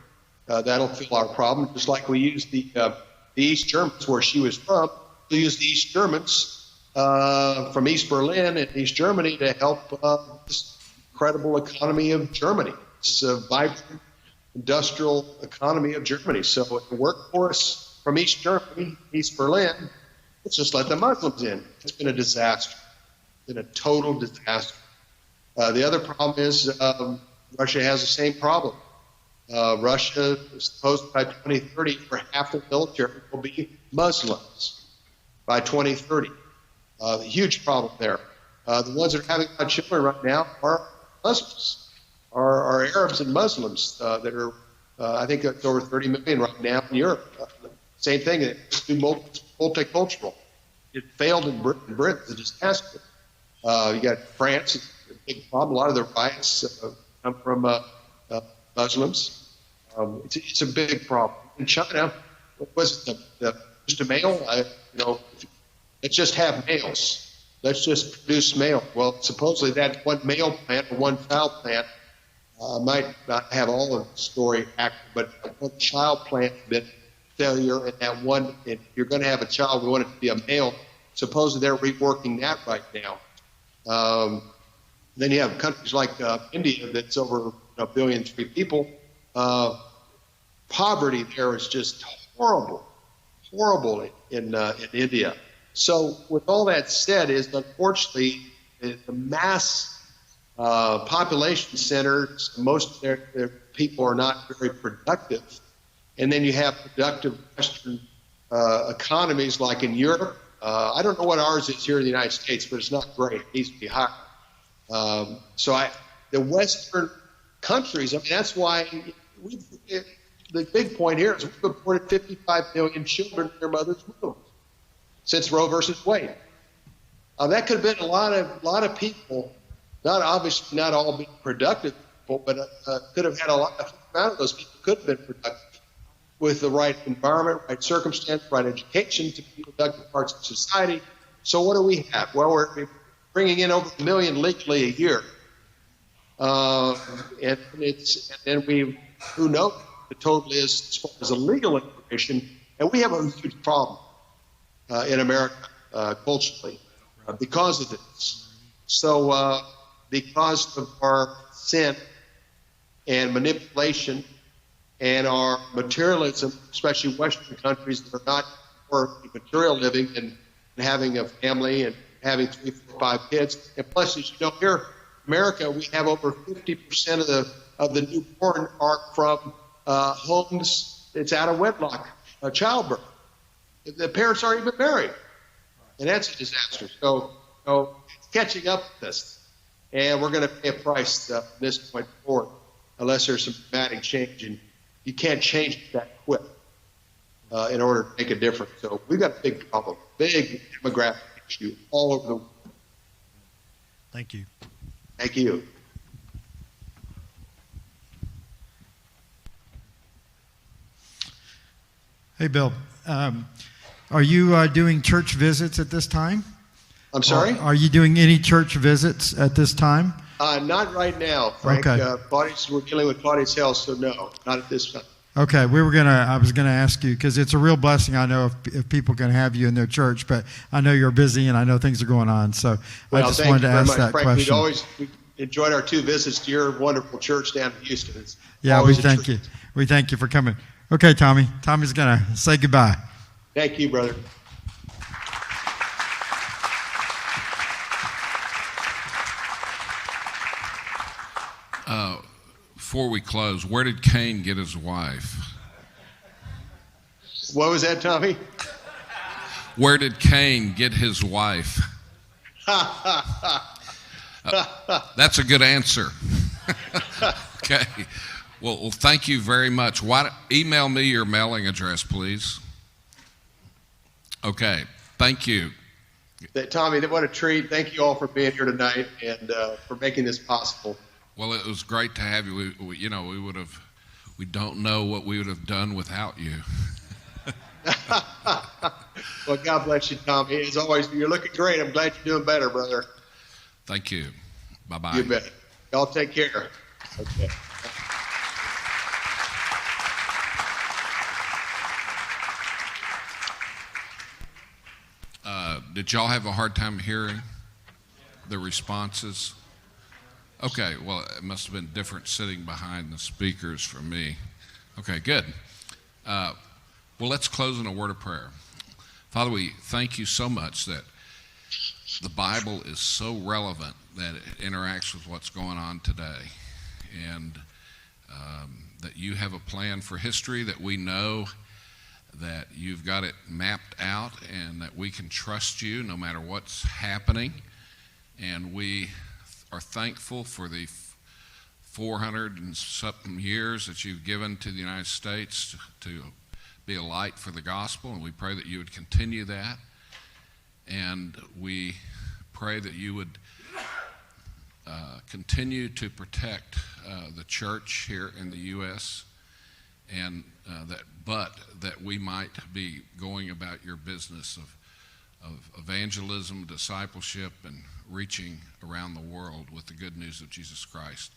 That'll fill our problem. Just like we used the East Germans, where she was from. We used the East Germans from East Berlin and East Germany to help this incredible economy of Germany. It's a vibrant industrial economy of Germany. So the workforce from East Germany, East Berlin, Let's just let the Muslims in. It's been a disaster. It's been a total disaster. The other problem is Russia has the same problem. Russia is supposed by 2030 for half the military will be Muslims by 2030. Huge problem there. The ones that are having children right now are Muslims, are Arabs and Muslims that are, I think it's over 30 million right now in Europe. Same thing, it's multicultural. It failed in Britain. Britain's a disaster. You got France, a big problem. A lot of the riots come from Muslims. It's a big problem. In China, what was it? Just a male? Let's just have males. Let's just produce male. Well, supposedly that one male plant or one child plant might not have all of the story accurate, but one child plant been failure, and that one, if you're going to have a child, we want it to be a male. Supposedly they're reworking that right now. Then you have countries like India that's over 1.3 billion people. Poverty there is just horrible in India. So with all that said, is unfortunately the mass population centers, most of their people are not very productive. And then you have productive Western economies like in Europe. I don't know what ours is here in the United States, but it's not great. It needs to be higher. The Western countries, I mean, that's why the big point here is we've aborted 55 million children in their mother's womb since Roe versus Wade. That could have been a lot of people, obviously not all being productive people, but could have had a lot of those people could have been productive with the right environment, right circumstance, right education to be productive parts of society. So what do we have? Well, we're bringing in over 1 million legally a year. And then who knows the total is as far as illegal immigration, and we have a huge problem in America culturally because of this. So because of our sin and manipulation and our materialism, especially Western countries that are not for material living and having a family and having 3, 4, 5 kids. And plus, as you know, here in America, we have over 50% of the newborn are from homes that's out of wedlock, childbirth. The parents aren't even married. And that's a disaster. So it's catching up with us. And we're going to pay a price from this point forward unless there's some dramatic change. And you can't change it that quick in order to make a difference. So we've got a big problem, big demographic issue all over the world. Thank you. Thank you. Hey, Bill. Are you doing church visits at this time? I'm sorry? Are you doing any church visits at this time? Not right now, Frank. Okay. We're dealing with Claudia's health, so no, not at this time. Okay, I was gonna ask you because it's a real blessing. I know if people can have you in their church, but I know you're busy and I know things are going on. So I just wanted to ask that Frank, question. We enjoyed our 2 visits to your wonderful church down in Houston. Yeah, we thank you. We thank you for coming. Okay, Tommy. Tommy's gonna say goodbye. Thank you, brother. Before we close, where did Cain get his wife? What was that, Tommy? Where did Cain get his wife? That's a good answer. Okay. Well, thank you very much. Email me your mailing address, please. Okay. Thank you. Tommy, what a treat. Thank you all for being here tonight and for making this possible. Well, it was great to have you. We don't know what we would have done without you. Well, God bless you, Tommy. As always, you're looking great. I'm glad you're doing better, brother. Thank you. Bye-bye. You bet. Y'all take care. Okay. Did y'all have a hard time hearing the responses? Okay, well, it must have been different sitting behind the speakers for me. Okay, good. Well, let's close in a word of prayer. Father, we thank you so much that the Bible is so relevant that it interacts with what's going on today, and that you have a plan for history, that we know that you've got it mapped out, and that we can trust you no matter what's happening. And we are thankful for the 400 and something years that you've given to the United States to be a light for the gospel, and we pray that you would continue that. And we pray that you would continue to protect the church here in the U.S., and that we might be going about your business of evangelism, discipleship, and reaching around the world with the good news of Jesus Christ.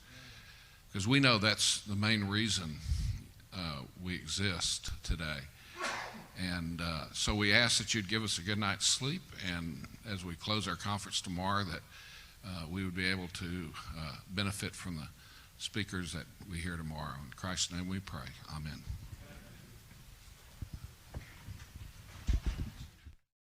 Because we know that's the main reason we exist today. And so we ask that you'd give us a good night's sleep, and as we close our conference tomorrow, that we would be able to benefit from the speakers that we hear tomorrow. In Christ's name we pray. Amen.